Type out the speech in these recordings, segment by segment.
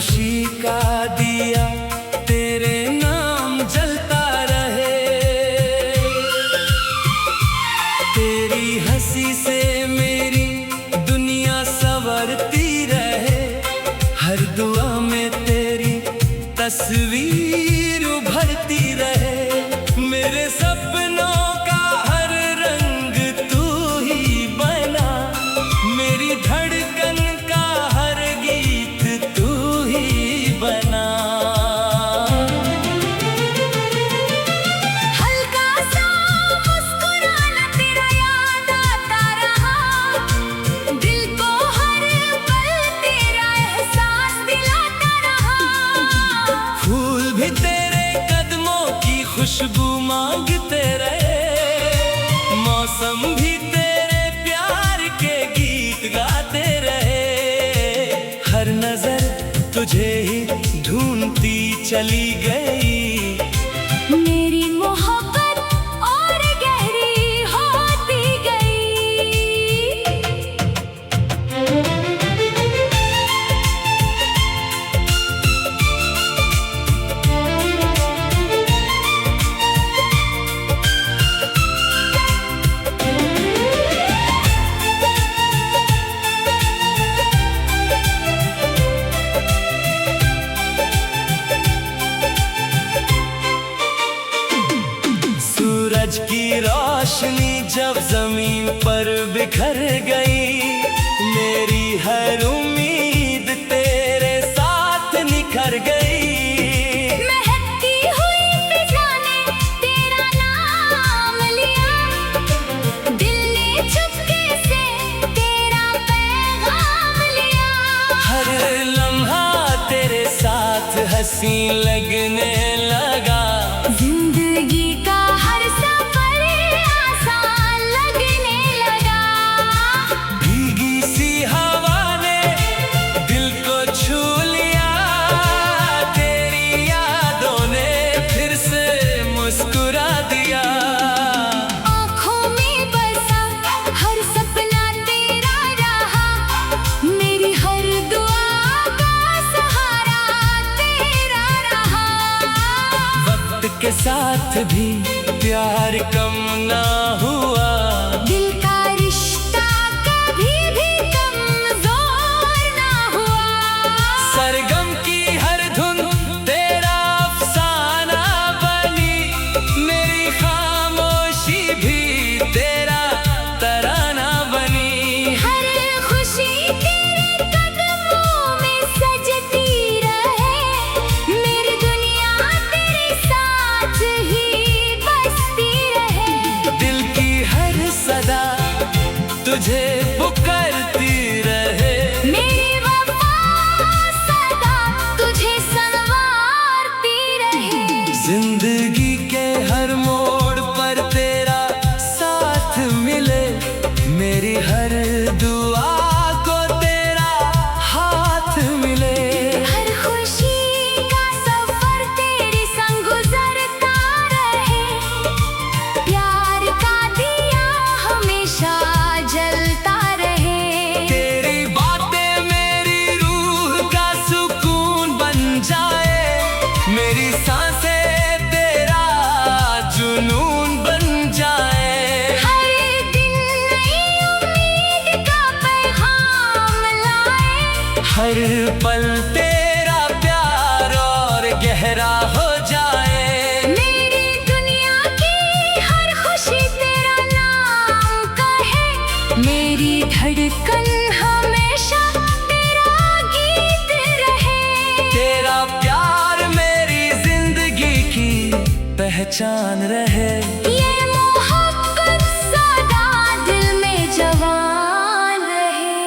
खुशी का दिया तेरे नाम जलता रहे। तेरी हंसी से मेरी दुनिया संवरती रहे। हर दुआ में तेरी तस्वीर उभरती रहे। मेरे सपनों का हर रंग तू ही बना। मेरी धड़कन का हर गीत तू ही बना। हल्का सा मुस्कुराना तेरा याद आता रहा। दिल को हर पल तेरा एहसास दिलाता रहा। फूल भी तेरे कदमों की खुशबू मांगते रहे। मौसम भी तेरे प्यार के गीत गाते रहे। हर नजर तुझे ही ढूंढती चली गई। मेरी मोहब्बत और गहरी होती गई। सूरज की रोशनी जब जमीन पर बिखर गई। मेरी हर उम्मीद तेरे साथ निखर गई। महकती हुई फिजा ने तेरा नाम लिया। दिल ने चुपके से तेरा पैगाम लिया। हर लम्हा तेरे साथ हंसी लगने लगा। जिंदगी का हर सफर आसान लगने लगा। भीगी सी हवा ने दिल को छू लिया। तेरी यादों ने फिर से मुस्कुरा दिया। आँखों में बसा हर सपना तेरा रहा। मेरी हर दुआ का सहारा तेरा रहा। वक्त के साथ भी प्यार कम ना हुआ। दिल का रिश्ता कभी भी कमजोर ना हुआ। सरगम की हर धुन तेरा अफसाना बनी। मेरी खामोशी भी तेरा तराना बनी। हर खुशी तेरे कदमों में सजती रहे। मेरी दुनिया तेरे साथ ही बसती रहे। दिल की हर सदा तुझे पुकारती रहे। मेरी वफा सदा तुझे संवारती रहे। जिंदगी के हर मोड़ पर तेरा साथ मिले। मेरी हर दुआ को तेरा हाथ मिले। हर खुशी का सफर तेरे संग गुजरता रहे। प्यार का दिया हमेशा जलता रहे। तेरी बातें मेरी रूह का सुकून बन जाए। मेरी सांसें तेरा जुनून बन जाए। हर दिन नई उम्मीद का पैगाम लाए। हर पल तेरा प्यार और गहरा हो जाए। मेरी दुनिया की हर खुशी तेरा नाम कहे। मेरी धड़कन हमेशा तेरा गीत रहे। तेरा प्यार मेरी जिंदगी की पहचान रहे। ये मोहब्बत सदा दिल में जवान रहे।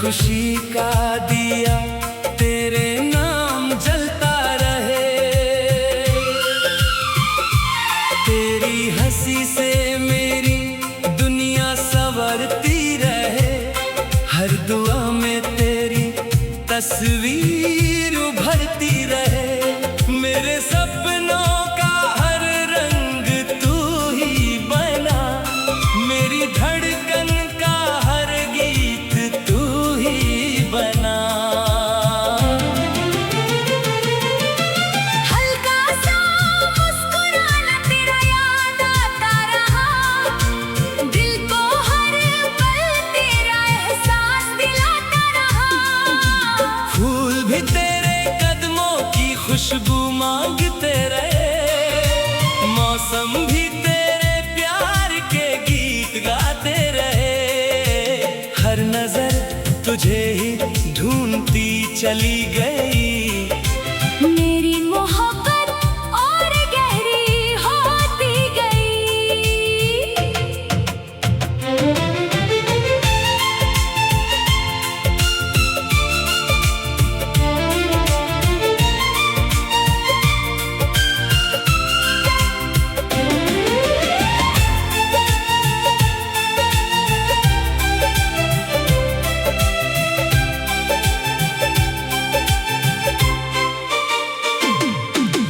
खुशी का दिया तेरे नाम जलता रहे। तेरी हंसी से मेरी दुनिया संवरती रहे। हर दुआ में तेरी तस्वीर उभरती रहे। मेरे सपनों का हर रंग तू ही बना। मेरी धड़कन का हर गीत तू ही बना। हल्का सा मुस्कुराना तेरा याद आता रहा। दिल को हर पल तेरा एहसास दिलाता रहा। फूल भी तेरे कदमों की खुशबू मांगते रहे। मौसम भी तेरे प्यार के गीत गाते रहे। हर नजर तुझे ही ढूंढती चली गई। मेरी मोहब्बत और गहरी होती गई।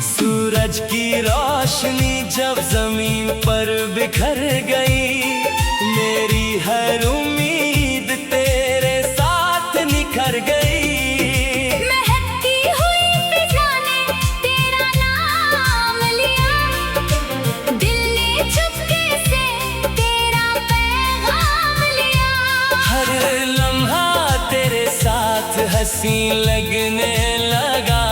सूरज की रोशनी जब जमीन पर बिखर गई। मेरी हर उम्मीद तेरे साथ निखर गई। महकती हुई फिजा ने तेरा नाम लिया। दिल ने चुपके से तेरा पैगाम लिया। हर लम्हा तेरे साथ हंसी लगने लगा।